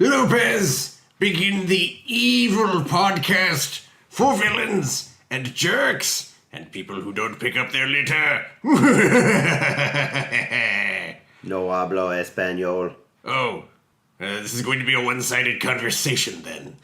Lopez, begin the evil podcast for villains and jerks and people who don't pick up their litter. No hablo español. Oh, this is going to be a one-sided conversation then.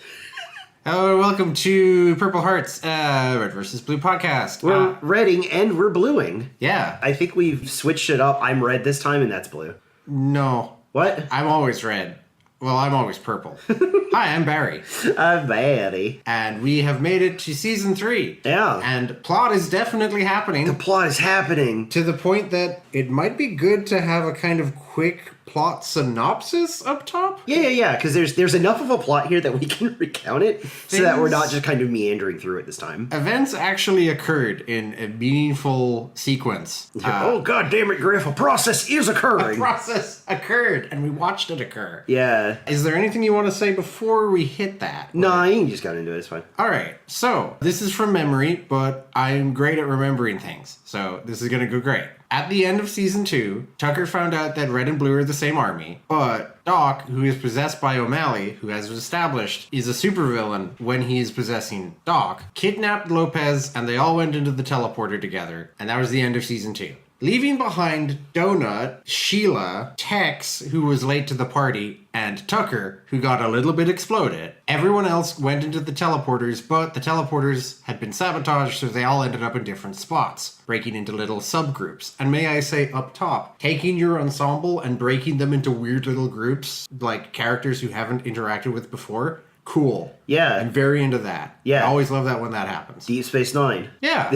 Hello and welcome to Purple Hearts, Red vs. Blue podcast. We're redding and we're bluing. Yeah. I think we've switched it up. I'm red this time and that's blue. No. What? I'm always red. Well, I'm always purple. Hi, I'm Barry. I'm Mattie. And we have made it to season 3. Yeah. And plot is definitely happening. The plot is happening. To the point that it might be good to have a kind of quick plot synopsis up top. Yeah, because there's enough of a plot here that we can recount it so that we're not just kind of meandering through it this time. Events actually occurred in a meaningful sequence. Oh, god damn it, Griff, a process is occurring. A process occurred, and we watched it occur. Yeah. Is there anything you want to say before we hit that? No, you just got into it, it's fine. Alright, so this is from memory, but I'm great at remembering things, so this is gonna go great. At the end of season 2, Tucker found out that Red and Blue are the same army, but Doc, who is possessed by O'Malley, who has established is a supervillain when he is possessing Doc, kidnapped Lopez, and they all went into the teleporter together, and that was the end of season 2. Leaving behind Donut, Sheila, Tex, who was late to the party, and Tucker, who got a little bit exploded. Everyone else went into the teleporters, but the teleporters had been sabotaged, so they all ended up in different spots, breaking into little subgroups. And may I say up top, taking your ensemble and breaking them into weird little groups, like characters who haven't interacted with before, cool. Yeah. I'm very into that. Yeah. I always love that when that happens. Deep Space Nine. Yeah.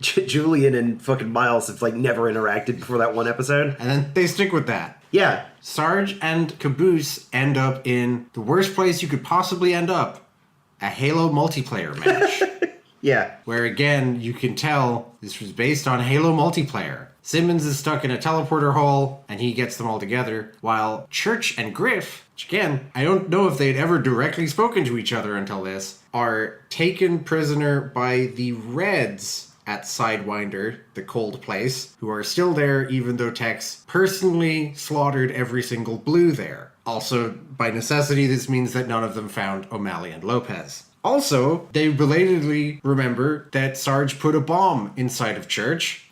Julian and fucking Miles have never interacted before that one episode. And then they stick with that. Yeah. Sarge and Caboose end up in the worst place you could possibly end up, a Halo multiplayer match. Yeah. Where again, you can tell this was based on Halo multiplayer. Simmons is stuck in a teleporter hole, and he gets them all together, while Church and Griff, which again, I don't know if they'd ever directly spoken to each other until this, are taken prisoner by the Reds at Sidewinder, the cold place, who are still there even though Tex personally slaughtered every single blue there. Also, by necessity, this means that none of them found O'Malley and Lopez. Also, they belatedly remember that Sarge put a bomb inside of Church.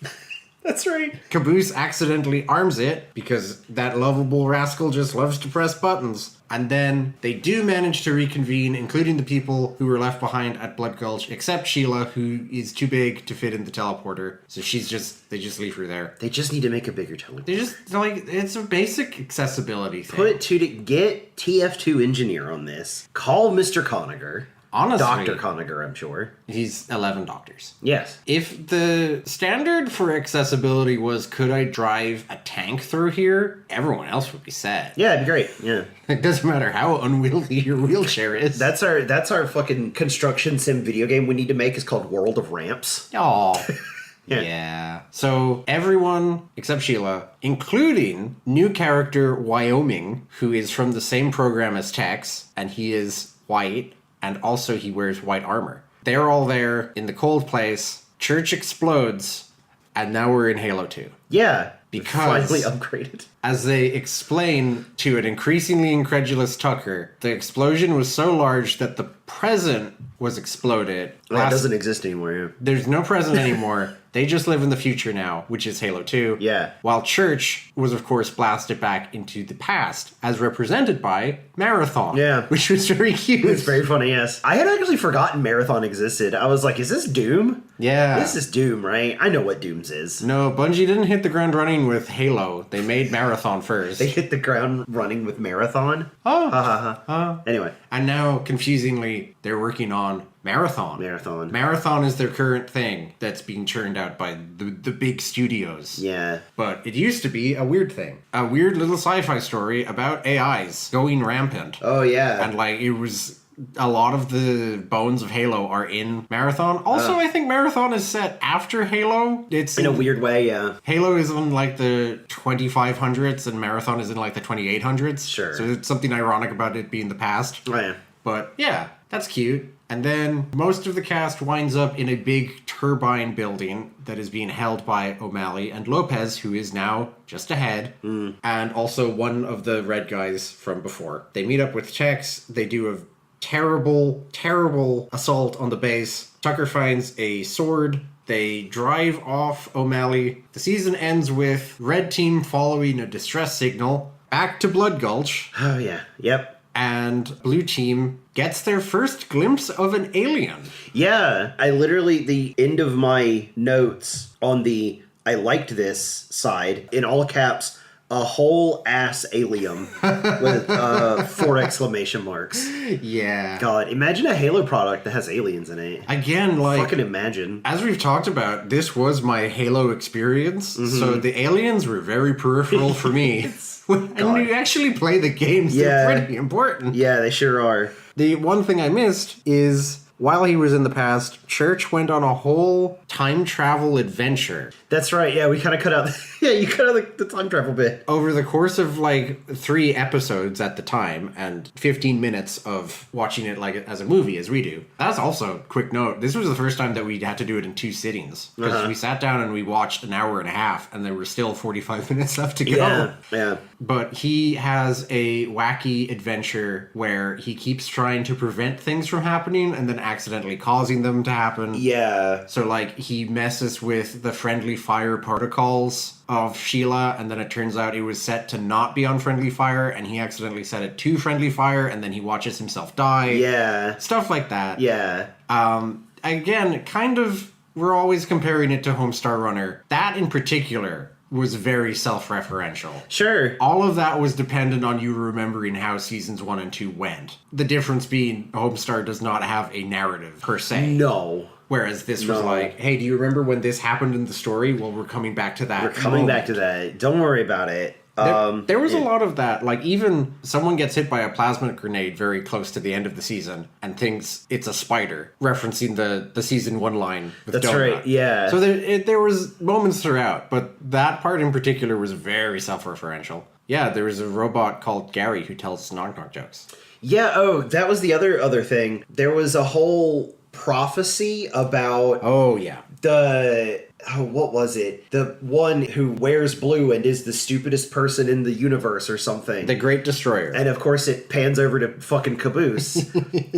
That's right. Caboose accidentally arms it because that lovable rascal just loves to press buttons. And then they do manage to reconvene, including the people who were left behind at Blood Gulch, except Sheila, who is too big to fit in the teleporter. So they just leave her there. They just need to make a bigger teleporter. They just, it's a basic accessibility thing. Get TF2 engineer on this. Call Mr. Conager. Honestly, Dr. Conager, I'm sure. He's 11 doctors. Yes. If the standard for accessibility was, could I drive a tank through here? Everyone else would be sad. Yeah, it'd be great. Yeah. It doesn't matter how unwieldy your wheelchair is. That's our fucking construction sim video game we need to make is called World of Ramps. Aw. Yeah. Yeah. So everyone except Sheila, including new character Wyoming, who is from the same program as Tex, and he is white. And also he wears white armor. They're all there in the cold place. Church explodes. And now we're in Halo 2. Yeah. Because finally upgraded. As they explain to an increasingly incredulous Tucker, the explosion was so large that the present was exploded. That doesn't exist anymore. Yeah. There's no present anymore. They just live in the future now, which is Halo 2. Yeah. While Church was, of course, blasted back into the past, as represented by Marathon. Yeah. Which was very cute. It's very funny, yes. I had actually forgotten Marathon existed. I was like, is this Doom? Yeah. This is Doom, right? I know what Doom's is. No, Bungie didn't hit the ground running with Halo. They made Marathon first. They hit the ground running with Marathon? Oh. Anyway. And now, confusingly, they're working on Marathon. Marathon is their current thing that's being churned out by the big studios. Yeah. But it used to be a weird thing. A weird little sci-fi story about AIs going rampant. Oh, yeah. And, it was... A lot of the bones of Halo are in Marathon. Also, I think Marathon is set after Halo. It's in a weird way, yeah. Halo is in the 2500s and Marathon is in the 2800s. Sure. So it's something ironic about it being the past. Oh, yeah. But yeah, that's cute. And then most of the cast winds up in a big turbine building that is being held by O'Malley and Lopez, who is now just ahead, and also one of the red guys from before. They meet up with Tex. They do a terrible, terrible assault on the base. Tucker finds a sword. They drive off O'Malley. The season ends with Red Team following a distress signal back to Blood Gulch. Oh, yeah. Yep. And Blue Team gets their first glimpse of an alien. Yeah. I literally, the end of my notes on the I liked this side, in all caps, a whole ass alien with 4 exclamation marks. Yeah. God, imagine a Halo product that has aliens in it. Again, like... Fucking imagine. As we've talked about, this was my Halo experience, so the aliens were very peripheral for me. And when you actually play the games, they're pretty important. Yeah, they sure are. The one thing I missed is... While he was in the past, Church went on a whole time travel adventure. That's right. Yeah, we kind of cut out... yeah, you cut out the time travel bit. Over the course of, 3 episodes at the time, and 15 minutes of watching it, as a movie, as we do. That's also, quick note, this was the first time that we had to do it in 2 sittings. Because we sat down and we watched an hour and a half, and there were still 45 minutes left to go. Yeah. But he has a wacky adventure where he keeps trying to prevent things from happening, and then accidentally causing them to happen. Yeah. So, he messes with the friendly fire protocols of Sheila, and then it turns out it was set to not be on friendly fire, and he accidentally set it to friendly fire, and then he watches himself die. Yeah. Stuff like that. Yeah. Again, we're always comparing it to Homestar Runner. That in particular was very self-referential. Sure. All of that was dependent on you remembering how seasons 1 and 2 went. The difference being Homestar does not have a narrative, per se. No. Whereas this was hey, do you remember when this happened in the story? Well, we're coming back to that. We're coming back to that. Don't worry about it. There was a lot of that. Even someone gets hit by a plasma grenade very close to the end of the season and thinks it's a spider, referencing the season 1 line with That's Donut. right, yeah. So there was moments throughout, but that part in particular was very self-referential. Yeah, there was a robot called Gary who tells knock-knock jokes. Yeah, that was the other thing. There was a whole prophecy about... Oh, yeah. What was it? The one who wears blue and is the stupidest person in the universe or something. The Great Destroyer. And of course it pans over to fucking Caboose.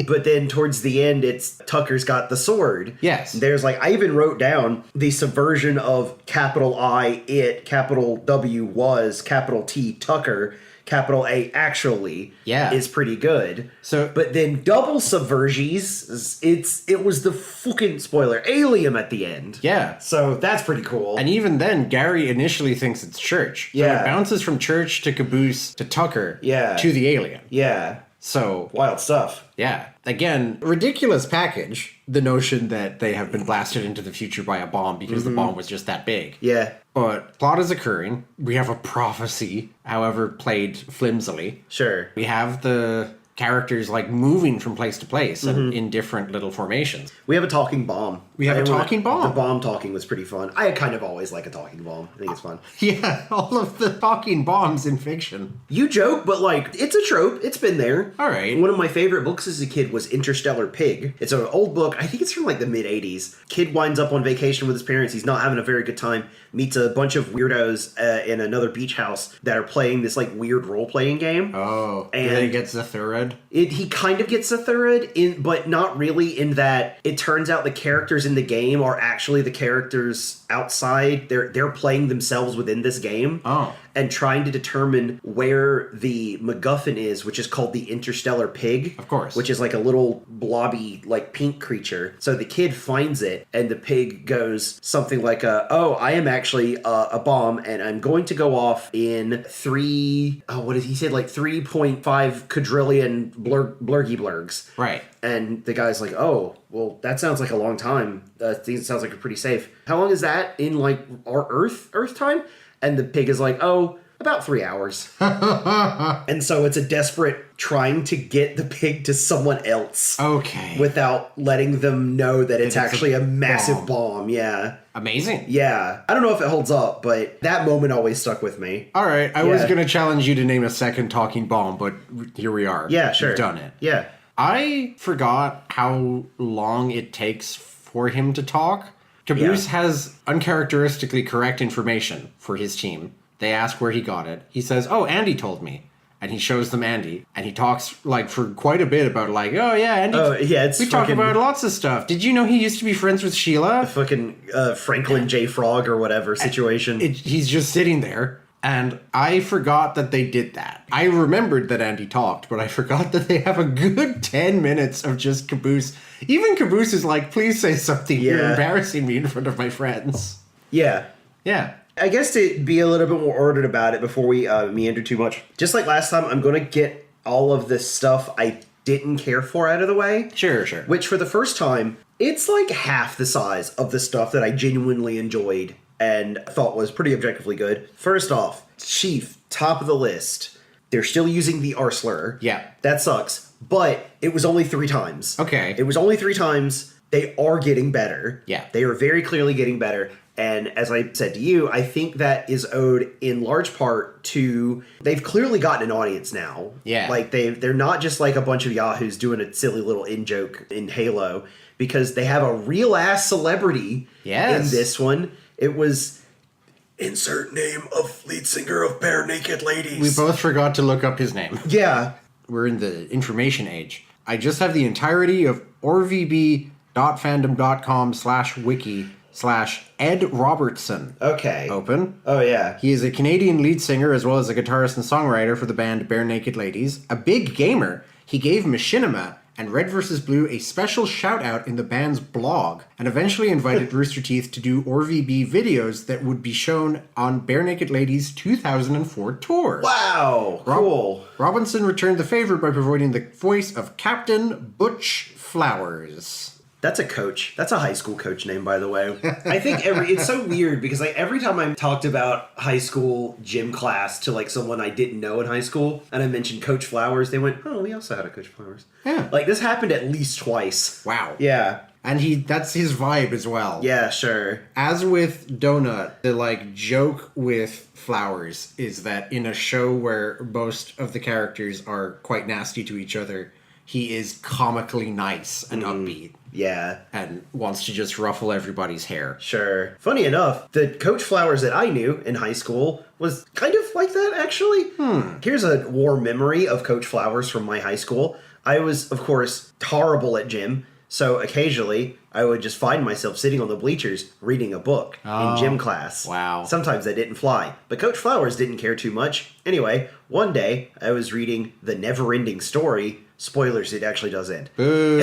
But then towards the end, it's Tucker's got the sword. Yes. There's I even wrote down the subversion of capital I, it, capital W was, capital T, Tucker, capital A actually is pretty good. So, but then double subversions, it was the fucking spoiler alien at the end. Yeah. So that's pretty cool. And even then, Gary initially thinks it's Church. So it bounces from Church to Caboose to Tucker to the alien. Yeah. So wild stuff. Yeah. Again, ridiculous package. The notion that they have been blasted into the future by a bomb because the bomb was just that big. Yeah. But plot is occurring. We have a prophecy, however played flimsily. Sure. We have the characters moving from place to place and in different little formations. We have a talking bomb. We have a talking bomb. The bomb talking was pretty fun. I kind of always like a talking bomb. I think it's fun. Yeah, all of the talking bombs in fiction. You joke, but it's a trope. It's been there. All right. One of my favorite books as a kid was Interstellar Pig. It's an old book. I think it's from the mid-'80s. Kid winds up on vacation with his parents. He's not having a very good time. Meets a bunch of weirdos in another beach house that are playing this weird role-playing game. Oh. And then he gets the third. He kind of gets a third, but not really, in that it turns out the characters in the game are actually the characters outside. They're playing themselves within this game. Oh. And trying to determine where the MacGuffin is, which is called the Interstellar Pig. Of course. Which is a little blobby, pink creature. So the kid finds it, and the pig goes something I am actually a bomb, and I'm going to go off in what did he say? 3.5 quadrillion blurgy blurgs. Right. And the guy's oh, well, that sounds like a long time. I think it sounds like pretty safe. How long is that in our Earth time? And the pig is about 3 hours. And so it's a desperate trying to get the pig to someone else. Okay. Without letting them know that it's actually a massive bomb. Yeah. Amazing. Yeah. I don't know if it holds up, but that moment always stuck with me. All right. I was going to challenge you to name a second talking bomb, but here we are. Yeah, sure. You've done it. Yeah. I forgot how long it takes for him to talk. Caboose has uncharacteristically correct information for his team. They ask where he got it. He says, "Oh, Andy told me." And he shows them Andy. And he talks, like, for quite a bit about, like, "Oh, yeah, Andy." Oh, yeah, it's we talk about lots of stuff. Did you know he used to be friends with Sheila? Fucking Franklin J. Frog or whatever situation. He's just sitting there. And I forgot that they did that. I remembered that Andy talked, but I forgot that they have a good 10 minutes of just Caboose. Even Caboose is like, "Please say something. You're embarrassing me in front of my friends." Yeah. Yeah. I guess to be a little bit more ordered about it before we meander too much. Just like last time, I'm going to get all of the stuff I didn't care for out of the way. Sure. Which for the first time, it's like half the size of the stuff that I genuinely enjoyed and thought was pretty objectively good. First off, Chief, top of the list. They're still using the R slur. Yeah. That sucks. But it was only 3 times. Okay. It was only 3 times. They are getting better. Yeah. They are very clearly getting better. And as I said to you, I think that is owed in large part to they've clearly gotten an audience now. Yeah. Like they're not just like a bunch of yahoos doing a silly little in-joke in Halo, because they have a real-ass celebrity in this one. It was insert name of lead singer of Bare Naked Ladies. We both forgot to look up his name. Yeah. We're in the information age. I just have the entirety of rvb.fandom.com/wiki/Ed Robertson. Okay. Open. Oh, yeah. He is a Canadian lead singer as well as a guitarist and songwriter for the band Bare Naked Ladies. A big gamer, he gave Machinima and Red vs. Blue a special shout-out in the band's blog, and eventually invited Rooster Teeth to do RvB videos that would be shown on Bare Naked Ladies' 2004 tour. Wow, cool. Robinson returned the favor by providing the voice of Captain Butch Flowers. That's a coach. That's a high school coach name, by the way. I think it's so weird because like every time I talked about high school gym class to like someone I didn't know in high school, and I mentioned Coach Flowers, they went, "Oh, we also had a Coach Flowers." Yeah. Like this happened at least twice. Wow. Yeah. And that's his vibe as well. Yeah, sure. As with Donut, the like joke with Flowers is that in a show where most of the characters are quite nasty to each other, he is comically nice and upbeat. Yeah. And wants to just ruffle everybody's hair. Sure. Funny enough, the Coach Flowers that I knew in high school was kind of like that, actually. Here's a war memory of Coach Flowers from my high school. I was, of course, horrible at gym, so occasionally I would just find myself sitting on the bleachers reading a book in gym class. Wow. Sometimes I didn't fly, but Coach Flowers didn't care too much. Anyway, one day I was reading The Never-Ending Story. Spoilers, it actually does end. Boo.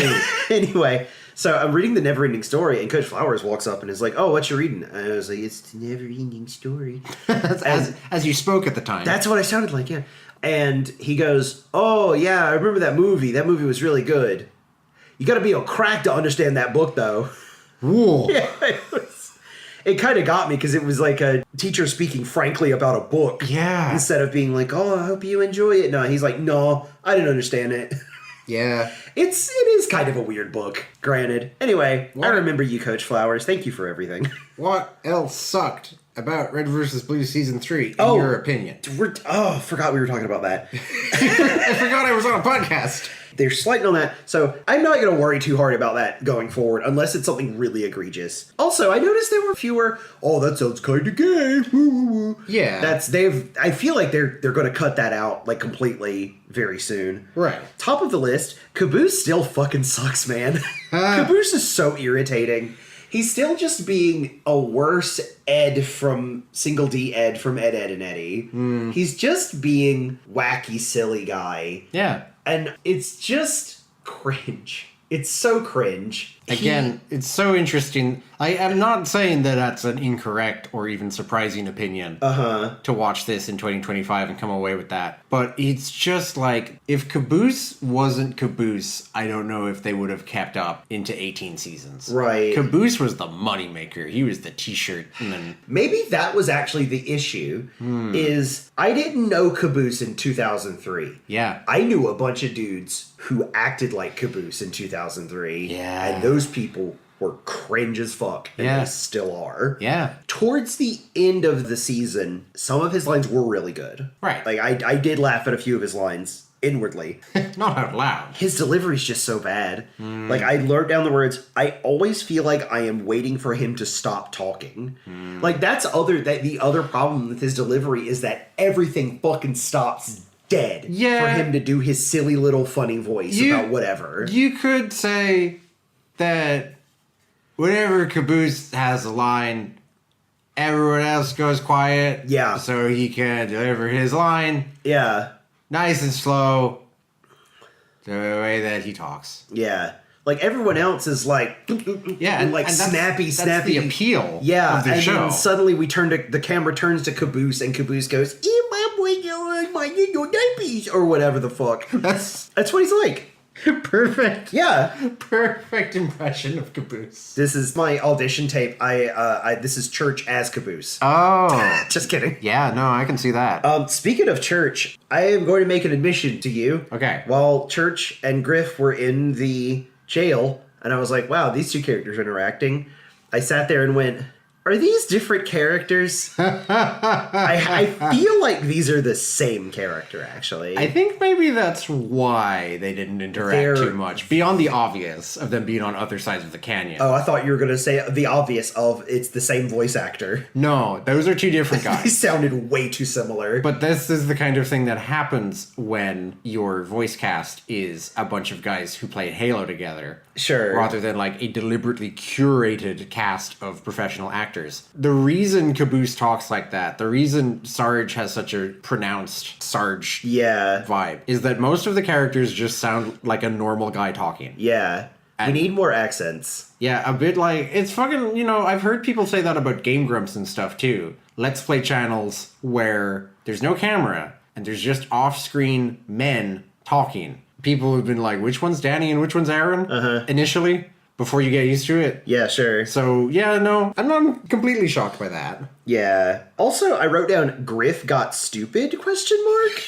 Anyway, so I'm reading The Never-Ending Story, and Coach Flowers walks up and is like, "Oh, what you reading?" And I was like, "It's The Never-Ending Story." as you spoke at the time. That's what I sounded like, yeah. And he goes, "Oh, yeah, I remember that movie. That movie was really good. You gotta be a crack to understand that book, though." Whoa. Yeah, it kind of got me, because it was like a teacher speaking frankly about a book. Yeah. Instead of being like, "Oh, I hope you enjoy it." No, he's like, "No, I didn't understand it." Yeah. It is kind of a weird book, granted. Anyway, I remember you, Coach Flowers. Thank you for everything. What else sucked about Red vs. Blue Season 3, in your opinion? I forgot we were talking about that. I forgot I was on a podcast. They're slighting on that, so I'm not going to worry too hard about that going forward, unless it's something really egregious. Also, I noticed there were fewer, "Oh, that sounds kind of gay." Woo, woo, woo. Yeah. I feel like they're going to cut that out, like, completely very soon. Right. Top of the list, Caboose still fucking sucks, man. Caboose is so irritating. He's still just being a worse Ed from Single D Ed from Ed, Edd, and Eddy. He's just being wacky, silly guy. Yeah. And it's just cringe. It's so cringe. Again, it's so interesting. I'm not saying that that's an incorrect or even surprising opinion to watch this in 2025 and come away with that. But it's just like, if Caboose wasn't Caboose, I don't know if they would have kept up into 18 seasons. Right. Caboose was the moneymaker. He was the t-shirt. And then Maybe that was actually the issue, is I didn't know Caboose in 2003. Yeah. I knew a bunch of dudes who acted like Caboose in 2003. Yeah. And those people were cringe as fuck. And Yeah. they still are. Yeah. Towards the end of the season, some of his lines were really good. Right. Like, I did laugh at a few of his lines inwardly. Not out loud. His delivery's just so bad. Like, I learned down the words, I always feel like I am waiting for him to stop talking. Like, the other problem with his delivery is that everything fucking stops dead for him to do his silly little funny voice about whatever. You could say that whenever Caboose has a line, everyone else goes quiet. Yeah. So he can deliver his line. Yeah. Nice and slow. The way that he talks. Yeah. Like, everyone else is like... Yeah. And like, snappy. That's the appeal of the and show. then suddenly the camera turns to Caboose, and Caboose goes, or whatever the fuck. That's what he's like. Perfect. Yeah. Perfect impression of Caboose. This is my audition tape. This is Church as Caboose. Oh. Just kidding. Yeah, no, I can see that. Speaking of Church, I am going to make an admission to you. Okay. While Church and Griff were in the jail, and I was like, wow, these two characters are interacting, I sat there and went, are these different characters? I feel like these are the same character, actually. I think maybe that's why they didn't interact too much, beyond the obvious of them being on other sides of the canyon. Oh, I thought you were going to say the obvious of it's the same voice actor. No, those are two different They guys. sounded way too similar. But this is the kind of thing that happens when your voice cast is a bunch of guys who play Halo together. Sure. Rather than like a deliberately curated cast of professional actors. The reason Caboose talks like that, the reason Sarge has such a pronounced Sarge vibe, is that most of the characters just sound like a normal guy talking. Yeah. We need more accents. Yeah, a bit like, it's fucking, I've heard people say that about Game Grumps and stuff too. Let's Play channels where there's no camera and there's just off-screen men talking. People have been like, which one's Danny and which one's Aaron? Initially, before you get used to it. Yeah, sure. So, yeah, no, I'm not completely shocked by that. Yeah. Also, I wrote down Griff got stupid, question mark?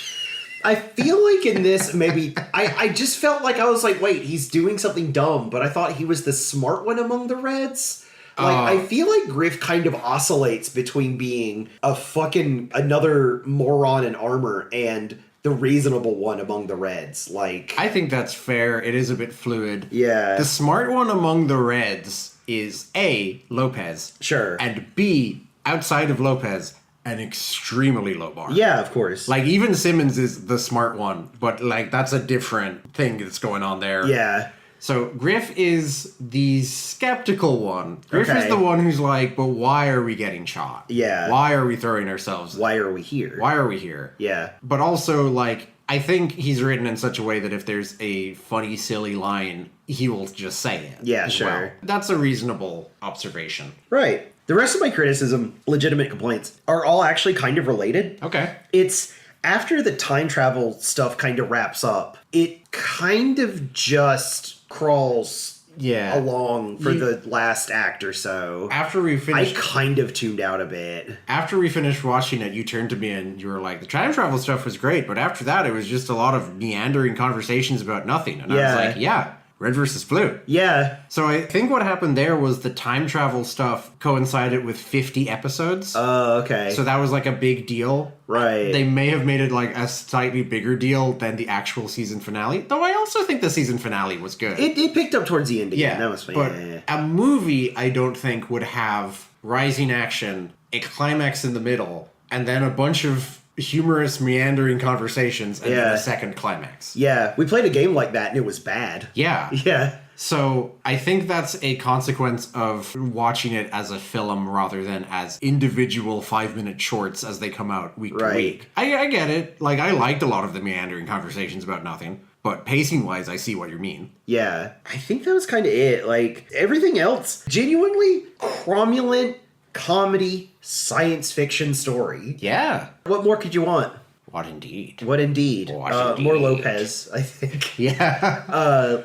I feel like in this, maybe, I just felt like I was like, wait, he's doing something dumb, but I thought he was the smart one among the Reds. Like, I feel like Griff kind of oscillates between being another moron in armor and the reasonable one among the Reds. Like, I think that's fair. It is a bit fluid. Yeah. The smart one among the Reds is A, Lopez. Sure. And B, outside of Lopez, an extremely low bar. Yeah, of course. Like, even Simmons is the smart one, but, like, that's a different thing that's going on there. Yeah. So, Griff is the skeptical one. Griff Okay. is the one who's like, but why are we getting shot? Yeah. Why are we throwing ourselves? Why are we here? Why are we here? Yeah. But also, like, I think he's written in such a way that if there's a funny, silly line, he will just say it. Yeah, as sure. well. That's a reasonable observation. Right. The rest of my criticism, legitimate complaints, are all actually kind of related. Okay. It's after the time travel stuff kind of wraps up, it kind of just crawls along for the last act or so. After we finished, I kind of tuned out a bit. After we finished watching it, you turned to me and you were like, the time travel stuff was great, but after that, it was just a lot of meandering conversations about nothing. And I was like, yeah, Red versus Blue. Yeah. So I think what happened there was the time travel stuff coincided with 50 episodes. Oh, okay. So that was like a big deal. Right. They may have made it like a slightly bigger deal than the actual season finale. Though I also think the season finale was good. It picked up towards the end again. Yeah. That was fun. But Yeah. a movie, I don't think, would have rising action, a climax in the middle, and then a bunch of humorous meandering conversations and then a second climax. Yeah, we played a game like that and it was bad. Yeah. Yeah. So I think that's a consequence of watching it as a film rather than as individual 5-minute shorts as they come out week to week. I get it. Like, I liked a lot of the meandering conversations about nothing. But pacing-wise, I see what you mean. Yeah. I think that was kind of it. Like, everything else, genuinely cromulent comedy science fiction story. Yeah. What more could you want? What indeed? What indeed? What More indeed. Lopez, I think. Yeah.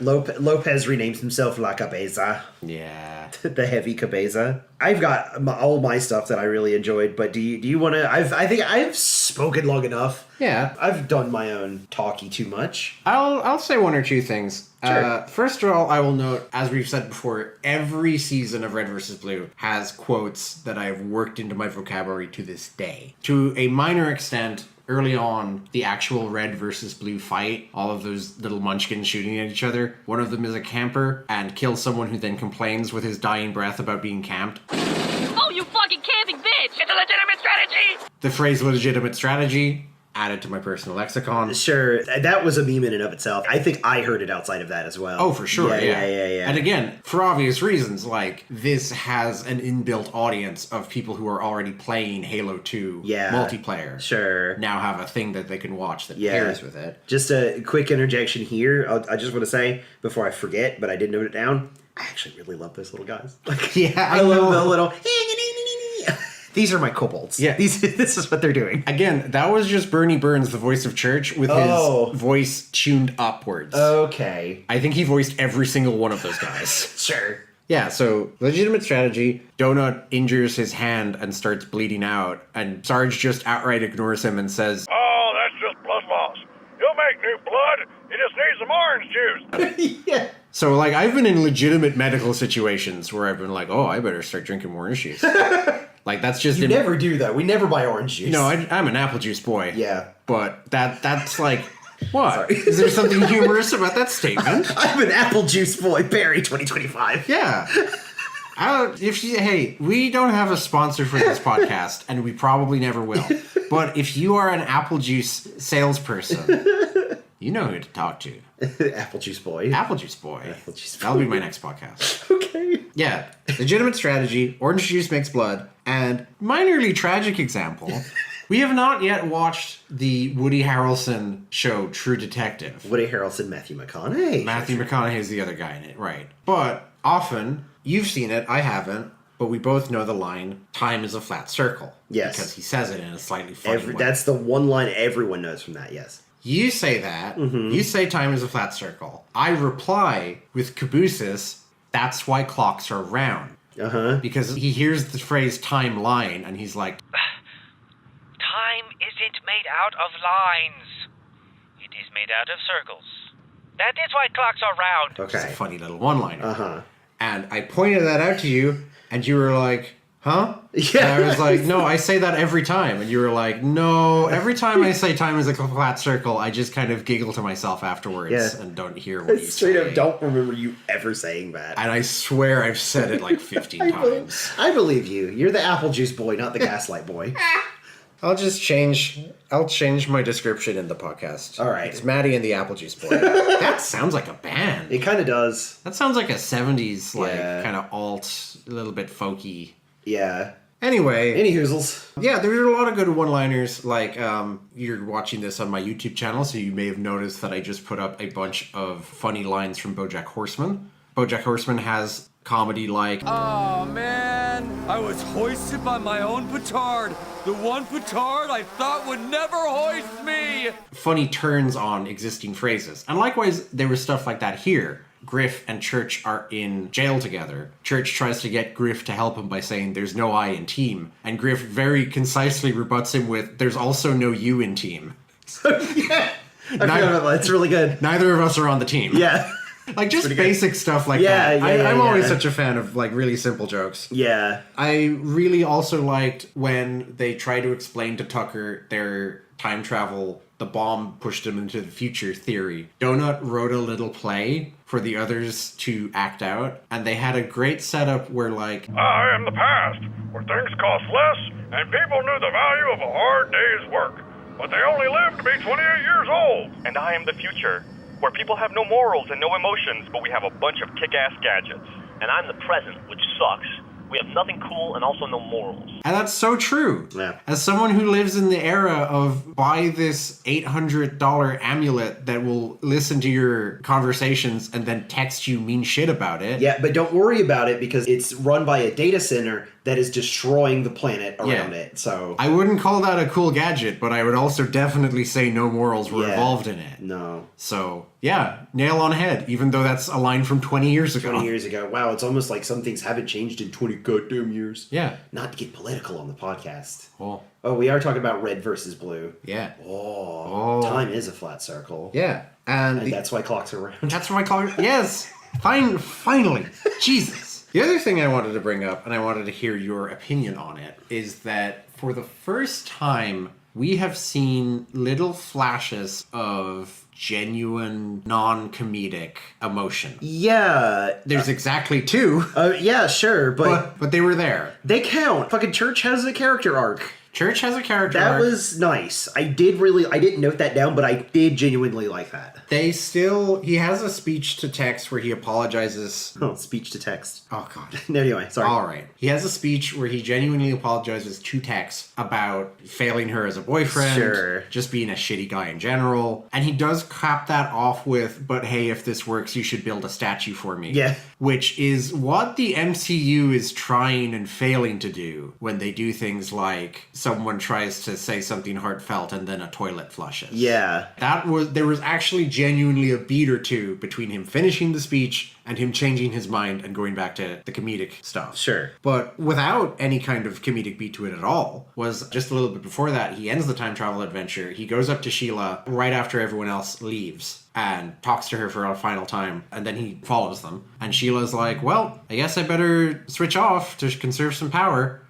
Lopez renames himself La Cabeza. Yeah. The heavy Cabeza. I've got all my stuff that I really enjoyed, but do you want to? I think I've spoken long enough. Yeah. I've done my own talky too much. I'll say one or two things. Sure. First of all, I will note, as we've said before, every season of Red vs. Blue has quotes that I've worked into my vocabulary to this day. To a minor extent, early on, the actual red versus blue fight, all of those little munchkins shooting at each other, one of them is a camper and kills someone who then complains with his dying breath about being camped. Oh, you fucking camping bitch! It's a legitimate strategy! The phrase legitimate strategy, added to my personal lexicon. Sure, that was a meme in and of itself. I think I heard it outside of that as well. Oh, for sure, yeah. Yeah. And again, for obvious reasons, like, this has an inbuilt audience of people who are already playing Halo 2 multiplayer. Sure. Now have a thing that they can watch that pairs with it. Just a quick interjection here. I just want to say, before I forget, but I did note it down, I actually really love those little guys. Yeah, I love the little... These are my kobolds. Yeah. This is what they're doing. Again, that was just Bernie Burns, the voice of Church, with his voice tuned upwards. Okay. I think he voiced every single one of those guys. Sure. Yeah, so legitimate strategy. Donut injures his hand and starts bleeding out, and Sarge just outright ignores him and says, "Oh, that's just blood loss. You'll make new blood. You just need some orange juice." Yeah. So, like, I've been in legitimate medical situations where I've been like, oh, I better start drinking more orange juice. Like, that's just... You never do that. We never buy orange juice. No, I'm an apple juice boy. Yeah. But that's like... What? Sorry. Is there something humorous about that statement? I'm an apple juice boy, Barry 2025. Yeah. Hey, we don't have a sponsor for this podcast, and we probably never will. But if you are an apple juice salesperson, you know who to talk to. Apple juice boy. Apple juice boy. Apple juice boy. That'll be my next podcast. Okay. Yeah. Legitimate strategy. Orange juice makes blood. And minorly tragic example. We have not yet watched the Woody Harrelson show True Detective. Woody Harrelson, Matthew McConaughey. Matthew McConaughey is the other guy in it, right. But often, you've seen it, I haven't, but we both know the line, time is a flat circle. Yes. Because he says it in a slightly funny way. That's the one line everyone knows from that, yes. You say that, you say time is a flat circle. I reply with cabooses, that's why clocks are round. Uh-huh. Because he hears the phrase timeline, and he's like, time isn't made out of lines. It is made out of circles. That is why clocks are round. it's a Okay. funny little one-liner. Uh-huh. And I pointed that out to you, and you were like, huh? Yeah. And I was like, no, I say that every time. And you were like, no, every time I say time is a flat circle, I just kind of giggle to myself afterwards and don't hear what I you straight say. up don't remember you ever saying that. And I swear I've said it like 15 times. I believe you. You're the apple juice boy, not the gaslight boy. I'll change my description in the podcast. All right. It's Mattie and the Apple Juice Boy. That sounds like a band. It kind of does. That sounds like a 70s, like, Yeah. kind of alt, a little bit folky. Yeah. Anyway. Any hoozles. Yeah, there are a lot of good one-liners. Like, you're watching this on my YouTube channel, so you may have noticed that I just put up a bunch of funny lines from BoJack Horseman. BoJack Horseman has comedy like, Oh man, I was hoisted by my own petard. The one petard I thought would never hoist me. funny turns on existing phrases. And likewise, there was stuff like that here. Griff and Church are in jail together. Church tries to get Griff to help him by saying there's no I in team. And Griff very concisely rebuts him with there's also no you in team. Yeah. I forgot about that. It's really good. Neither of us are on the team. Yeah. Like just Pretty good. basic stuff like Yeah, that. yeah, I'm yeah. always such a fan of like really simple jokes. Yeah. I really also liked when they try to explain to Tucker their time travel, the bomb pushed him into the future theory. Donut wrote a little play for the others to act out, and they had a great setup where like, I am the past, where things cost less and people knew the value of a hard day's work. But they only lived to be 28 years old. And I am the future, where people have no morals and no emotions, but we have a bunch of kick-ass gadgets. And I'm the present, which sucks. We have nothing cool and also no morals. and that's so true. Yeah. As someone who lives in the era of buy this $800 amulet that will listen to your conversations and then text you mean shit about it. Yeah, but don't worry about it because it's run by a data center that is destroying the planet around it. So I wouldn't call that a cool gadget, but I would also definitely say no morals were Yeah. involved in it. no. So, yeah, nail on head, even though that's a line from 20 years ago. 20 years ago. Wow, it's almost like some things haven't changed in 20 goddamn years. Yeah. Not to get political on the podcast. Well, Oh, we are talking about red versus blue. yeah. Oh, time is a flat circle. Yeah. And, And that's why clocks are round. that's what I call it. Yes. Finally. Jesus. The other thing I wanted to bring up, and I wanted to hear your opinion on it, is that for the first time we have seen little flashes of genuine non-comedic emotion. Yeah. There's exactly 2. Yeah, sure, But they were there. they count. Fucking Church has a character arc. Church has a character That arc. was nice. I didn't note that down, but I did genuinely like that. He has a speech to text where he apologizes. Oh, speech to text. Oh, God. No, anyway, sorry. All right. He has a speech where he genuinely apologizes to Tex about failing her as a boyfriend. Sure. Just being a shitty guy in general. And he does cap that off with, but hey, if this works, you should build a statue for me. Yeah. Which is what the MCU is trying and failing to do when they do things like someone tries to say something heartfelt and then a toilet flushes. Yeah. There was actually genuinely a beat or two between him finishing the speech and him changing his mind and going back to the comedic stuff. Sure. But without any kind of comedic beat to it at all, was just a little bit before that, he ends the time travel adventure. He goes up to Sheila right after everyone else leaves and talks to her for a final time, and then he follows them. And Sheila's like, well, I guess I better switch off to conserve some power,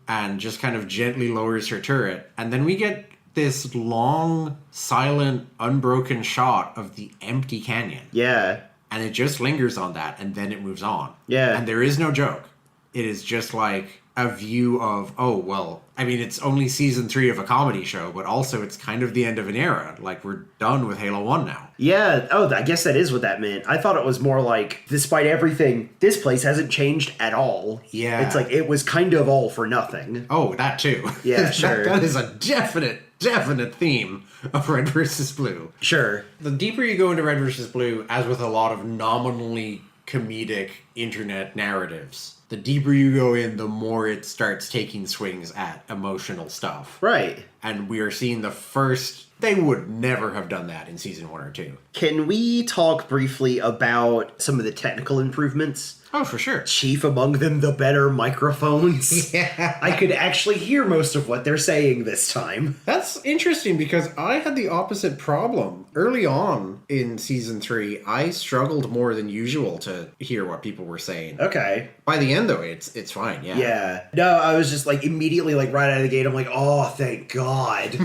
and just kind of gently lowers her turret. And then we get this long, silent, unbroken shot of the empty canyon. Yeah. And it just lingers on that, and then it moves on. Yeah. And there is no joke. It is just like a view of, oh, well, I mean, it's only season 3 of a comedy show, but also it's kind of the end of an era. Like, we're done with Halo 1 now. Yeah. Oh, I guess that is what that meant. I thought it was more like, despite everything, this place hasn't changed at all. Yeah. It's like, it was kind of all for nothing. Oh, that too. Yeah, sure. That is a definite theme of Red versus Blue. Sure. The deeper you go into Red versus Blue, as with a lot of nominally comedic internet narratives, the deeper you go in, the more it starts taking swings at emotional stuff. Right. And we are seeing the first... They would never have done that in season 1 or 2. Can we talk briefly about some of the technical improvements? Oh, for sure. Chief among them, the better microphones. Yeah. I could actually hear most of what they're saying this time. That's interesting because I had the opposite problem. Early on in season 3, I struggled more than usual to hear what people were saying. Okay. By the end, though, it's fine, yeah. Yeah. No, I was just like immediately like right out of the gate, I'm like, oh, thank God.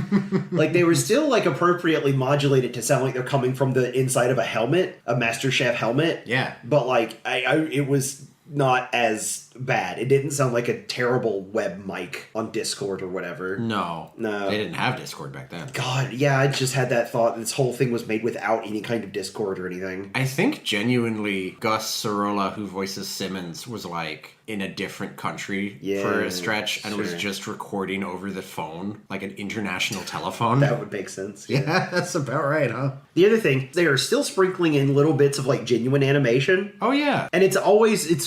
Like they were still like appropriately modulated to sound like they're coming from the inside of a helmet, a MasterChef helmet. Yeah. But like it was not as bad. It didn't sound like a terrible web mic on Discord or whatever. No. They didn't have Discord back then. God, yeah, I just had that thought this whole thing was made without any kind of Discord or anything. I think genuinely Gus Sorolla, who voices Simmons, was like in a different country for a stretch and was just recording over the phone, like an international telephone. That would make sense. Yeah, that's about right, huh? The other thing, they are still sprinkling in little bits of like genuine animation. Oh, yeah. And it's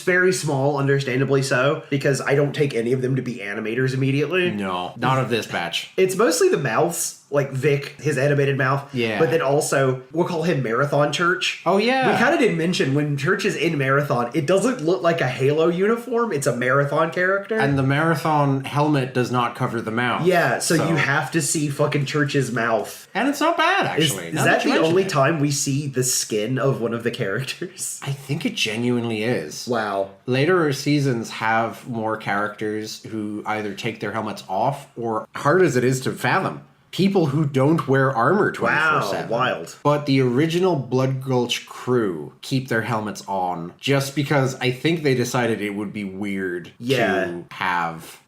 very small, understandably so, because I don't take any of them to be animators immediately. No, not of this batch. It's mostly the mouths, like Vic, his animated mouth. Yeah. But then also, we'll call him Marathon Church. Oh, yeah. We kind of didn't mention, when Church is in Marathon, it doesn't look like a Halo uniform. It's a Marathon character. And the Marathon helmet does not cover the mouth. Yeah, so you have to see fucking Church's mouth. And it's not bad, actually. Is that the only time we see the skin of one of the characters? I think it genuinely is. Wow. Later seasons have more characters who either take their helmets off or, hard as it is to fathom, people who don't wear armor 24/7. Wow, wild. But the original Blood Gulch crew keep their helmets on just because I think they decided it would be weird to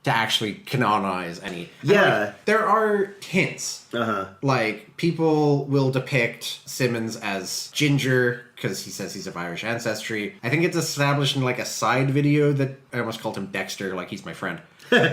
actually canonize any. Yeah. And, like, there are hints. Like, people will depict Simmons as ginger because he says he's of Irish ancestry. I think it's established in like a side video that I almost called him Dexter, like he's my friend.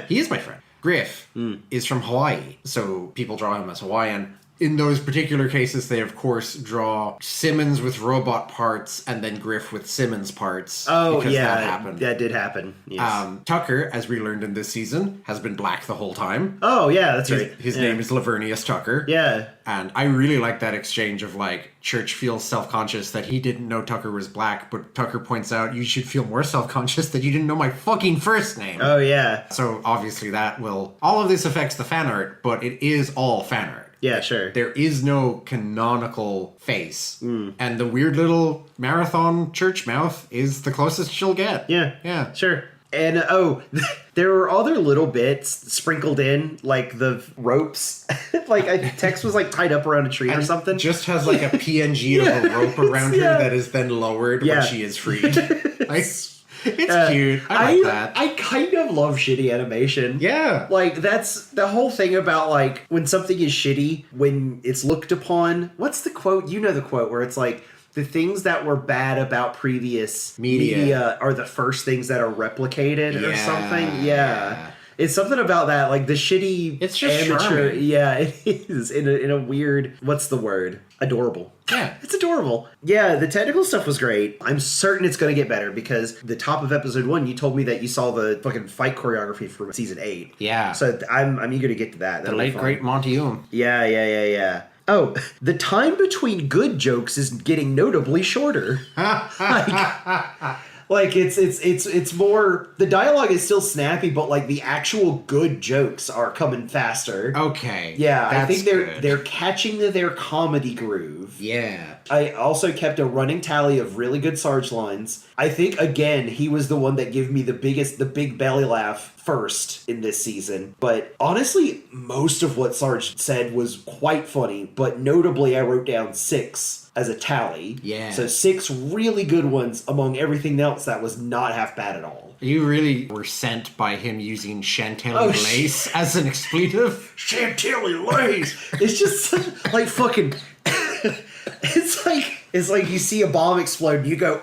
He is my friend. Griff is from Hawaii, so people draw him as Hawaiian. In those particular cases, they of course draw Simmons with robot parts and then Griff with Simmons parts. Oh, because yeah, that happened. that did happen. Yes. Tucker, as we learned in this season, has been black the whole time. Oh, yeah, that's right. His name is Lavernius Tucker. Yeah. And I really like that exchange of like, Church feels self-conscious that he didn't know Tucker was black, but Tucker points out, you should feel more self-conscious that you didn't know my fucking first name. Oh, yeah. So obviously all of this affects the fan art, but it is all fan art. Yeah, sure. There is no canonical face. And the weird little Marathon Church mouth is the closest she'll get. Yeah. Yeah. Sure. And there were other little bits sprinkled in, like the ropes. Like Tex was like tied up around a tree or something. Just has like a PNG of a rope around her that is then lowered when she is freed. Like, it's cute. I like that. I kind of love shitty animation. Yeah. Like, that's the whole thing about, like, when something is shitty, when it's looked upon. What's the quote? You know the quote where it's like, the things that were bad about previous media are the first things that are replicated or something. Yeah. It's something about that, like the shitty it's just amateur. charming. Yeah, it is in a weird. What's the word? Adorable. Yeah, it's adorable. Yeah, the technical stuff was great. I'm certain it's going to get better because the top of episode 1, you told me that you saw the fucking fight choreography from season 8. Yeah. So I'm eager to get to that. The late great Monty Oum. Yeah. Oh, the time between good jokes is getting notably shorter. Like it's more, the dialogue is still snappy, but like the actual good jokes are coming faster. Okay. Yeah, I that's think they're catching their comedy groove. Yeah. I also kept a running tally of really good Sarge lines. I think again he was the one that gave me the big belly laugh first in this season. But honestly, most of what Sarge said was quite funny, but notably I wrote down 6 as a tally. Yeah. So 6 really good ones among everything else that was not half bad at all. You really were sent by him using Chantilly lace as an expletive? Chantilly lace! It's just like fucking... It's like you see a bomb explode and you go,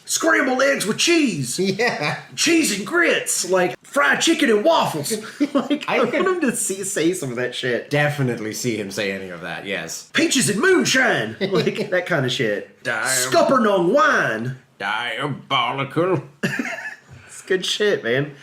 scrambled eggs with cheese. Yeah. Cheese and grits. Like fried chicken and waffles. Like, I want him to say some of that shit. Definitely see him say any of that, yes. Peaches and moonshine. Like, that kind of shit. Scuppernong wine. Diabolical. It's good shit, man.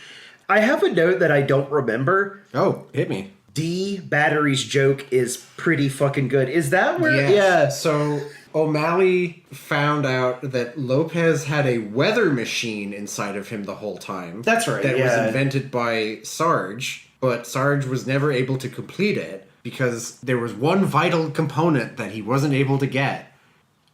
I have a note that I don't remember. Oh, hit me. D Battery's joke is pretty fucking good. Is that where? Yes. Yeah. So O'Malley found out that Lopez had a weather machine inside of him the whole time. That's right. That was invented by Sarge, but Sarge was never able to complete it because there was one vital component that he wasn't able to get.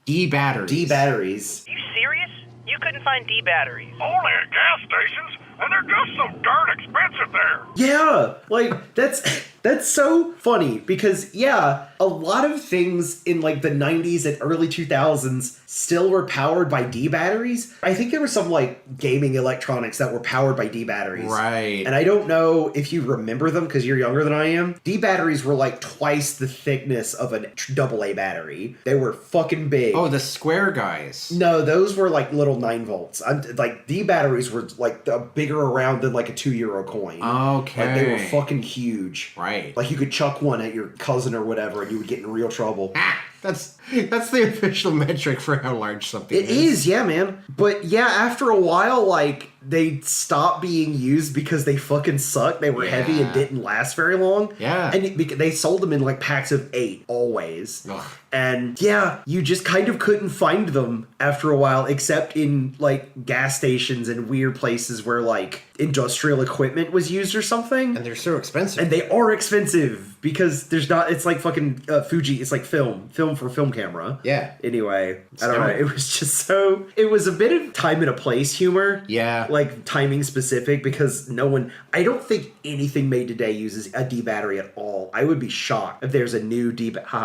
D batteries. D batteries. You serious? You couldn't find D batteries. Only at gas stations, and they're just so darn expensive there. Yeah, like that's so funny because yeah, a lot of things in like the 90s and early 2000s still were powered by D batteries. I think there were some like gaming electronics that were powered by D batteries. Right. And I don't know if you remember them because you're younger than I am. D batteries were like twice the thickness of an AA battery. They were fucking big. Oh, the square guys. No, those were like little 9 volts. Like D batteries were like a bigger around than like a €2 coin. Okay. Like they were fucking huge. Right. Like you could chuck one at your cousin or whatever and you would get in real trouble. That's the official metric for how large something is. It is, yeah, man. But yeah, after a while, like, they stopped being used because they fucking sucked. They were heavy and didn't last very long. Yeah. And they sold them in, like, packs of 8, always. Ugh. And, yeah, you just kind of couldn't find them after a while, except in, like, gas stations and weird places where, like, industrial equipment was used or something. And they're so expensive. And they are expensive because there's not, it's like fucking Fuji, it's like film for film camera. Yeah. Anyway, I don't know. It was just so, it was a bit of time and a place humor. Yeah. Like timing specific because I don't think anything made today uses a D battery at all. I would be shocked if there's a new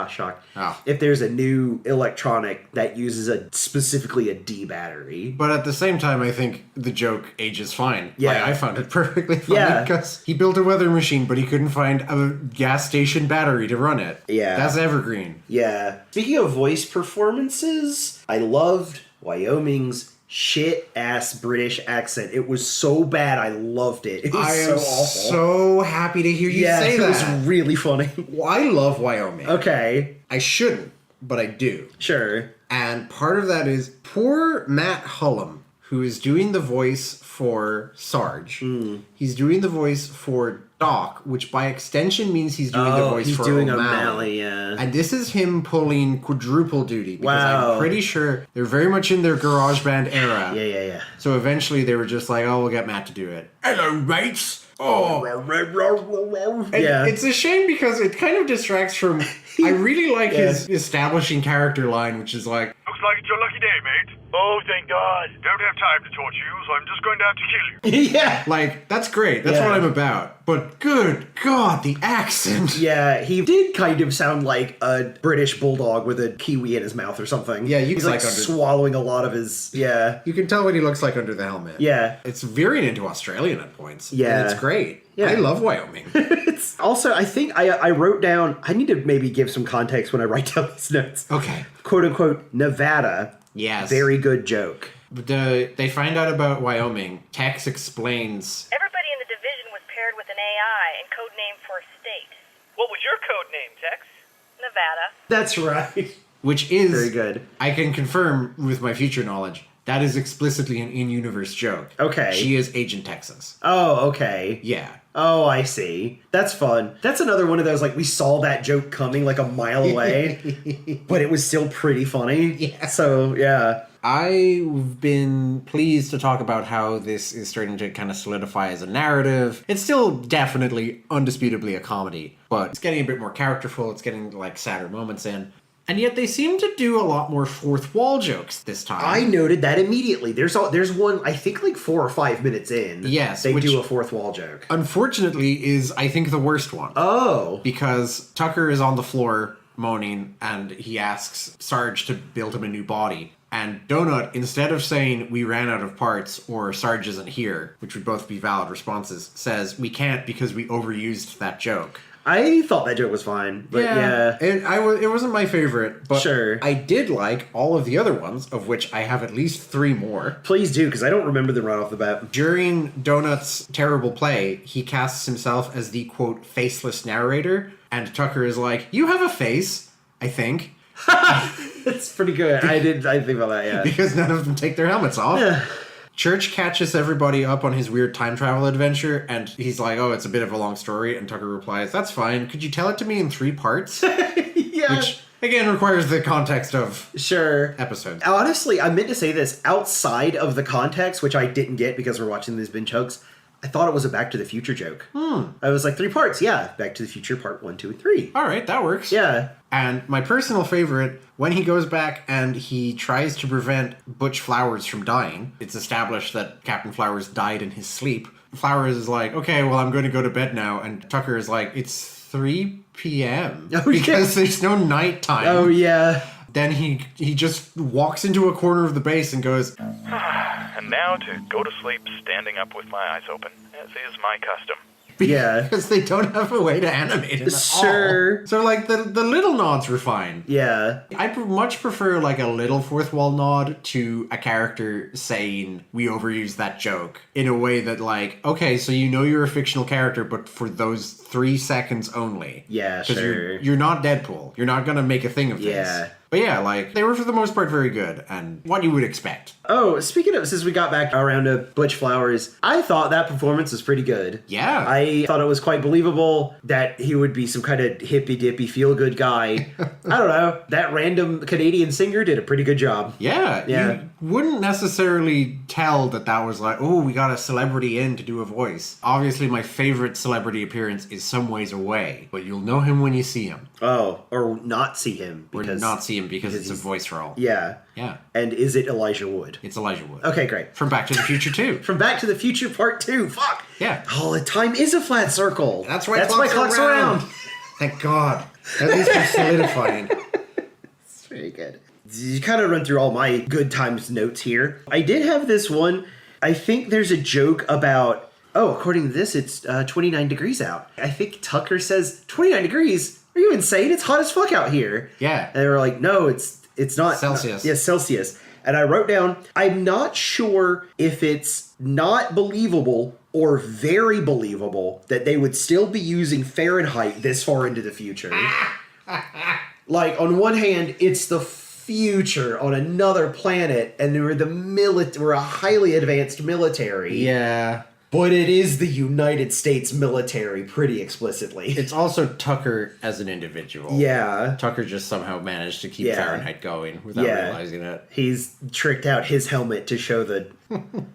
shocked. Oh. If there's a new electronic that uses specifically a D battery. But at the same time, I think the joke ages fine. Yeah. I found it perfectly funny because he built a weather machine, but he couldn't find a gas station battery to run it. Yeah. That's evergreen. Yeah. Speaking of voice performances, I loved Wyoming's shit-ass British accent. It was so bad, I loved it. It was so awful. So happy to hear you say that. It was really funny. Well, I love Wyoming. Okay. I shouldn't, but I do. Sure. And part of that is poor Matt Hullum, who is doing the voice for Sarge. He's doing the voice for Doc, which by extension means he's doing the voice for O'Malley. Yeah. And this is him pulling quadruple duty because Wow. I'm pretty sure they're very much in their GarageBand era. Yeah. So eventually they were just like, oh, we'll get Matt to do it. Hello, mates. And Yeah. it's a shame because it kind of distracts from... I really like his establishing character line, which is like... Looks like it's your lucky day, mate. Oh, thank God. Don't have time to torture you, so I'm just going to have to kill you. Yeah. Like, that's great. That's Yeah. what I'm about. But good God, the accent. Yeah, he did kind of sound like a British bulldog with a kiwi in his mouth or something. Yeah, he's like swallowing a lot of his. Yeah. You can tell what he looks like under the helmet. Yeah. It's veering into Australian at points. Yeah. And it's great. Yeah. I love Wyoming. It's also, I think I wrote down, I need to maybe give some context when I write down these notes. Okay. Quote unquote, Nevada. Yes. Very good joke. They find out about Wyoming. Tex explains. Everybody in the division was paired with an AI and codenamed for a state. What was your code name, Tex? Nevada. That's right. Which is Very good. I can confirm with my future knowledge that is explicitly an in-universe joke. Okay. She is Agent Texas. Oh, okay. Yeah. Oh, I see. That's fun. That's another one of those, like, we saw that joke coming like a mile away, but it was still pretty funny. Yeah. So, yeah. I've been pleased to talk about how this is starting to kind of solidify as a narrative. It's still definitely, undisputably a comedy, but it's getting a bit more characterful. It's getting, like, sadder moments in. And yet they seem to do a lot more fourth wall jokes this time. I noted that immediately. There's one, I think, like 4 or 5 minutes in. Yes, They which- do a fourth wall joke. Unfortunately is, I think, the worst one. Oh. Because Tucker is on the floor moaning and he asks Sarge to build him a new body. And Donut, instead of saying, we ran out of parts or Sarge isn't here, which would both be valid responses, says, we can't because we overused that joke. I thought that joke was fine, but yeah. It wasn't my favorite, but Sure. I did like all of the other ones, of which I have at least 3 more. Please do, because I don't remember them right off the bat. During Donut's terrible play, he casts himself as the, quote, faceless narrator, and Tucker is like, you have a face, I think. It's pretty good. I think about that, yeah. Because none of them take their helmets off. Yeah. Church catches everybody up on his weird time travel adventure, and he's like, oh, it's a bit of a long story, and Tucker replies, that's fine, could you tell it to me in 3 parts? Yeah. Which, again, requires the context of Sure. episodes. Honestly, I meant to say this outside of the context, which I didn't get because we're watching these binge chunks. I thought it was a Back to the Future joke. I was like, 3 parts, yeah. Back to the Future part 1, 2, and 3. All right, that works. Yeah. And my personal favorite, when he goes back and he tries to prevent Butch Flowers from dying, it's established that Captain Flowers died in his sleep. Flowers is like, okay, well, I'm going to go to bed now. And Tucker is like, it's 3 p.m. Oh, because there's no nighttime. Oh, yeah. Then he just walks into a corner of the base and goes, And now to go to sleep standing up with my eyes open, as is my custom. Yeah. because they don't have a way to animate it at Sure. all. So, like, the little nods were fine. Yeah. I much prefer, like, a little fourth wall nod to a character saying, we overused that joke, in a way that, like, okay, so you know you're a fictional character, but for those 3 seconds only. Yeah, 'Cause sure. You're not Deadpool. You're not gonna make a thing of this. Yeah. But yeah, like, they were for the most part very good, and what you would expect. Oh, speaking of, since we got back around to Butch Flowers, I thought that performance was pretty good. Yeah. I thought it was quite believable that he would be some kind of hippy-dippy, feel-good guy. I don't know. That random Canadian singer did a pretty good job. Yeah. Yeah. You wouldn't necessarily tell that was like, oh, we got a celebrity in to do a voice. Obviously, my favorite celebrity appearance is some ways away, but you'll know him when you see him. Oh, or not see him. Or not see him because it's a he's- voice role. Yeah. Yeah. And is it Elijah Wood? It's Elijah Wood. Okay, great. From Back to the Future 2. From Back to the Future Part 2. Fuck! Yeah. Oh, the time is a flat circle. That's why clock's around. Thank God. At least you're solidifying. It's very good. You kind of run through all my good times notes here. I did have this one. I think there's a joke about, according to this, it's 29 degrees out. I think Tucker says, 29 degrees? Are you insane? It's hot as fuck out here. Yeah. And they were like, no, it's not. Celsius. Yes, Celsius. And I wrote down, I'm not sure if it's not believable or very believable that they would still be using Fahrenheit this far into the future. Like, on one hand, it's the future on another planet, and we're a highly advanced military. Yeah. But it is the United States military, pretty explicitly. It's also Tucker as an individual. Yeah. Tucker just somehow managed to keep Yeah. Fahrenheit going without realizing it. He's tricked out his helmet to show the...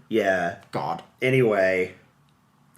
Yeah. God. Anyway,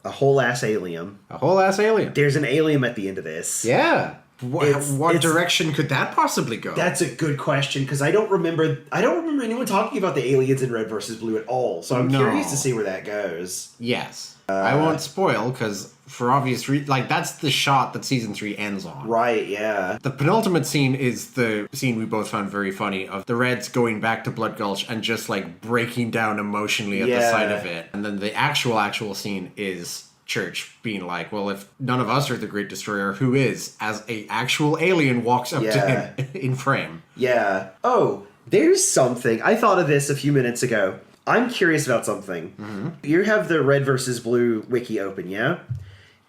a whole ass alien. A whole ass alien. There's an alien at the end of this. Yeah. What direction could that possibly go? That's a good question, because I don't remember anyone talking about the aliens in Red versus Blue at all. So I'm curious to see where that goes. Yes. I won't spoil, because for obvious reasons, like, that's the shot that season 3 ends on. Right, yeah. The penultimate scene is the scene we both found very funny, of the Reds going back to Blood Gulch and just, like, breaking down emotionally at the sight of it. And then the actual scene is Church being like, well, if none of us are the Great Destroyer, who is? As a actual alien walks up to him in frame. Yeah. Oh, there's something. I thought of this a few minutes ago. I'm curious about something. Mm-hmm. You have the Red versus Blue wiki open, yeah?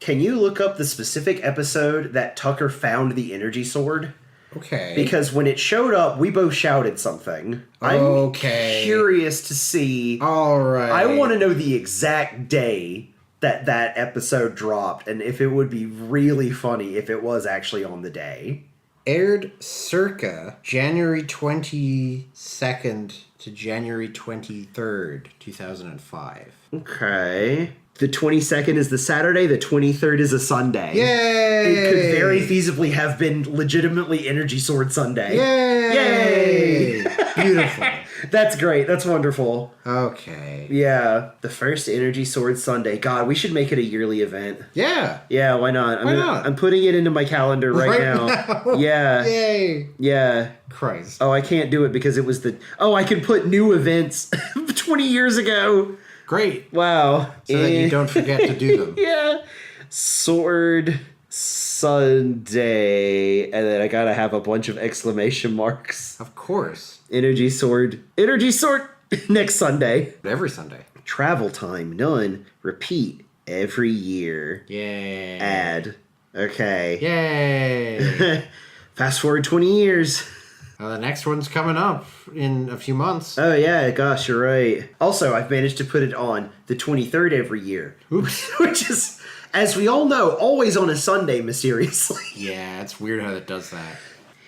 Can you look up the specific episode that Tucker found the energy sword? Okay. Because when it showed up, we both shouted something. I'm curious to see. All right. I want to know the exact day that episode dropped, and if it would be really funny if it was actually on the day. Aired circa January 22nd to January 23rd, 2005. Okay. The 22nd is the Saturday, the 23rd is a Sunday. Yay! It could very feasibly have been legitimately Energy Sword Sunday. Yay! Beautiful. That's great. That's wonderful. Okay. Yeah. The first Energy Sword Sunday. God, we should make it a yearly event. Yeah. Yeah, why not? I'm putting it into my calendar right now. Yeah. Yay. Yeah. Christ. Oh, I can't do it because it was I can put new events 20 years ago. Great. Wow. So that you don't forget to do them. Yeah. Sword Sunday. And then I gotta have a bunch of exclamation marks. Of course. Energy Sword next Sunday. Every Sunday. Travel time, none. Repeat every year. Yay. Add. Okay. Yay. Fast forward 20 years. The next one's coming up in a few months. Oh, yeah, gosh, you're right. Also, I've managed to put it on the 23rd every year. Oops. Which is, as we all know, always on a Sunday, mysteriously. Yeah, it's weird how it does that.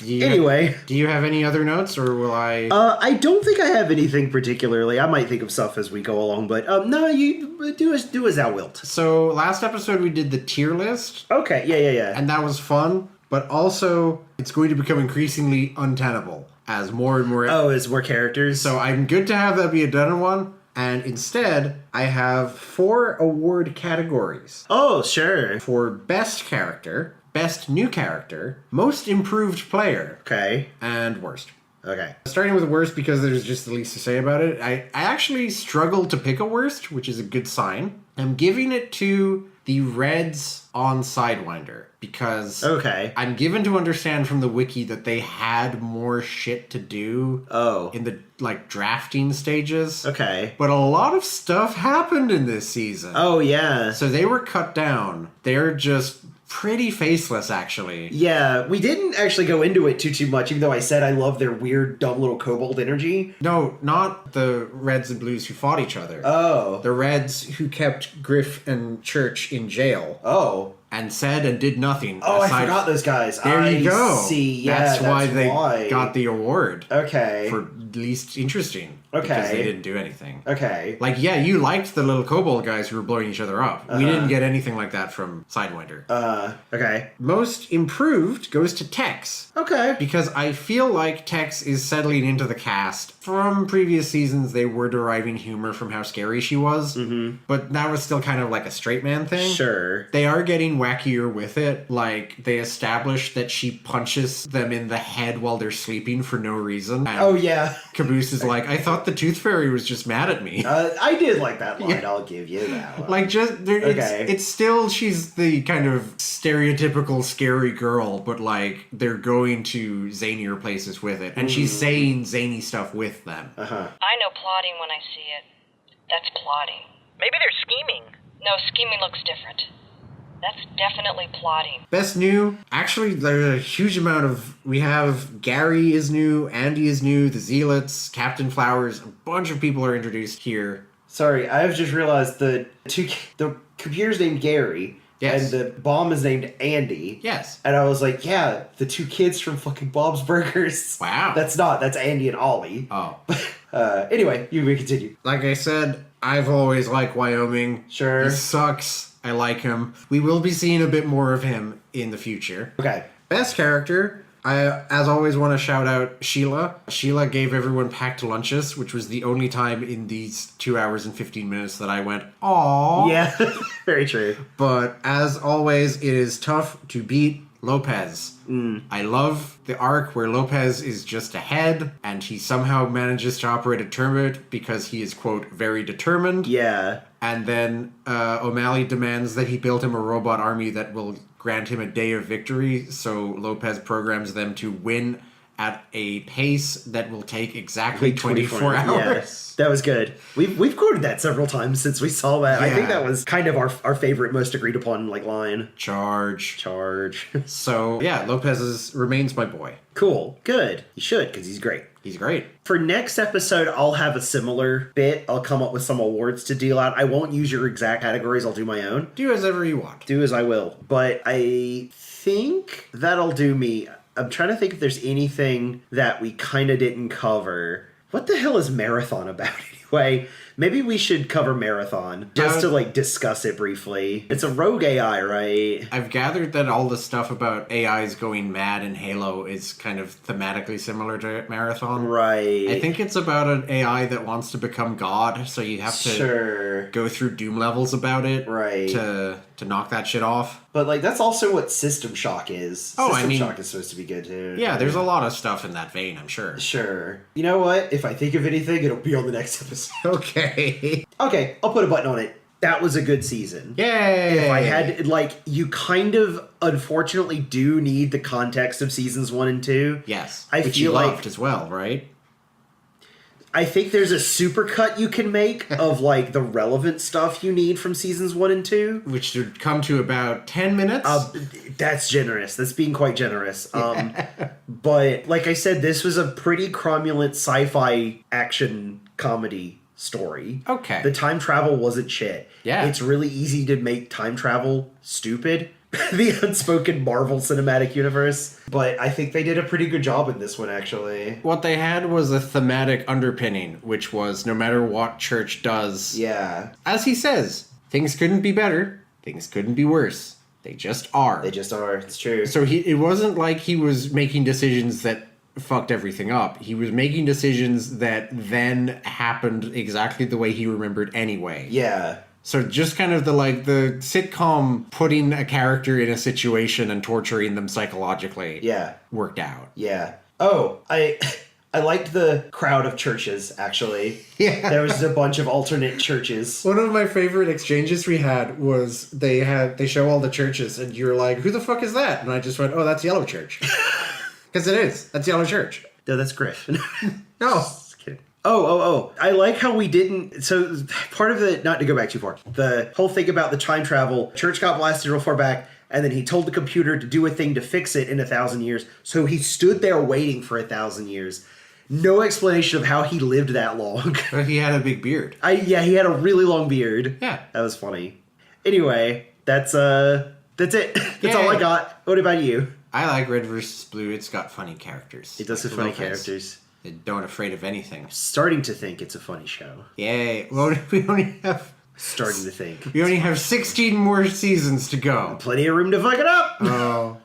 Do you have any other notes, or will I? I don't think I have anything particularly. I might think of stuff as we go along, but no, you do as thou wilt. So, last episode we did the tier list. Okay, yeah. And that was fun. But also, it's going to become increasingly untenable as more and more... Oh, as more characters? So I'm good to have that be a done one. And instead, I have 4 award categories. Oh, sure. For Best Character, Best New Character, Most Improved Player... Okay. And Worst. Okay. Starting with Worst because there's just the least to say about it. I actually struggled to pick a Worst, which is a good sign. I'm giving it to the Reds on Sidewinder. Because I'm given to understand from the wiki that they had more shit to do in the drafting stages. Okay. But a lot of stuff happened in this season. Oh, yeah. So they were cut down. They're just pretty faceless, actually. Yeah, we didn't actually go into it too much, even though I said I love their weird, dumb little kobold energy. No, not the Reds and Blues who fought each other. Oh. The Reds who kept Griff and Church in jail. Oh. And said and did nothing. Oh, I forgot those guys. There you go. See, yeah, that's why they got the award. Okay. For least interesting. Okay. Because they didn't do anything. Okay. Like, yeah, you liked the little kobold guys who were blowing each other up. We didn't get anything like that from Sidewinder. Okay. Most improved goes to Tex. Okay. Because I feel like Tex is settling into the cast. From previous seasons, they were deriving humor from how scary she was. Mm-hmm. But that was still kind of like a straight man thing. Sure. They are getting wackier with it. Like, they established that she punches them in the head while they're sleeping for no reason. And oh, yeah. Caboose is like, I thought the Tooth Fairy was just mad at me. I did like that line. Yeah. I'll give you that one. Like, it's still, she's the kind of stereotypical scary girl, but like, they're going to zanier places with it. And she's saying zany stuff with them. I know plotting when I see it. That's plotting. Maybe they're scheming. No, scheming looks different. That's definitely plotting. Best new, actually, there's a huge amount of... We have Gary is new, Andy is new, the Zealots, Captain Flowers, a bunch of people are introduced here. Sorry, I've just realized the computer's named Gary. Yes. And the bomb is named Andy. Yes. And I was like, yeah, the 2 kids from fucking Bob's Burgers. Wow. That's Andy and Ollie. Oh. Anyway, you may continue. Like I said, I've always liked Wyoming. Sure. He sucks. I like him. We will be seeing a bit more of him in the future. Okay. Best character, I, as always, want to shout out Sheila. Sheila gave everyone packed lunches, which was the only time in these 2 hours and 15 minutes that I went, aww. Yeah, very true. But as always, it is tough to beat Lopez. I love the arc where Lopez is just ahead, and he somehow manages to operate a tournament because he is, quote, very determined. Yeah. And then O'Malley demands that he build him a robot army that will grant him a day of victory, so Lopez programs them to win at a pace that will take exactly 24 hours. Yes, that was good. We've quoted that several times since we saw that. I think that was kind of our favorite, most agreed upon line. Charge. So yeah, Lopez remains my boy. Cool. Good. He should, because he's great. He's great. For next episode, I'll have a similar bit. I'll come up with some awards to deal out. I won't use your exact categories. I'll do my own. Do as ever you want. Do as I will. But I think that'll do me. I'm trying to think if there's anything that we kind of didn't cover. What the hell is Marathon about anyway? Maybe we should cover Marathon just to discuss it briefly. It's a rogue AI, right? I've gathered that all the stuff about AIs going mad in Halo is kind of thematically similar to Marathon. Right. I think it's about an AI that wants to become God, so you have to go through Doom levels about it to knock that shit off. But that's also what System Shock is. Oh, System Shock is supposed to be good too. Yeah, there's a lot of stuff in that vein, I'm sure. Sure. You know what? If I think of anything, it'll be on the next episode. Okay. Okay, I'll put a button on it. That was a good season. Yay! If I had, you kind of, unfortunately, do need the context of seasons 1 and 2. Yes. I which feel you loved as well, right? I think there's a supercut you can make of, the relevant stuff you need from seasons 1 and 2. Which should come to about 10 minutes? That's generous. That's being quite generous. But, like I said, this was a pretty cromulent sci-fi action comedy story. Okay. The time travel wasn't shit. Yeah. It's really easy to make time travel stupid. The unspoken Marvel Cinematic Universe. But I think they did a pretty good job in this one, actually. What they had was a thematic underpinning, which was no matter what Church does. Yeah. As he says, things couldn't be better, things couldn't be worse. They just are. They just are. It's true. So it wasn't like he was making decisions that fucked everything up. He was making decisions that then happened exactly the way he remembered anyway. Yeah. So just kind of the sitcom putting a character in a situation and torturing them psychologically worked out. Yeah. Oh, I liked the crowd of churches, actually. Yeah. There was a bunch of alternate churches. One of my favorite exchanges we had was they show all the churches and you're like, who the fuck is that? And I just went, oh, that's Yellow Church. Because it is. That's Yellow Church. No, that's Griff. No. Just kidding. Oh. I like how we didn't... So, part of the... Not to go back too far. The whole thing about the time travel, Church got blasted real far back, and then he told the computer to do a thing to fix it in 1,000 years. So he stood there waiting for 1,000 years. No explanation of how he lived that long. But he had a big beard. Yeah, he had a really long beard. Yeah. That was funny. Anyway, that's it. That's all I got. What about you? I like Red vs. Blue. It's got funny characters. It does have funny characters. They don't afraid of anything. Starting to think it's a funny show. Yay. Well, we only have... Starting to think. We only have 16 more seasons to go. Plenty of room to fuck it up. Oh.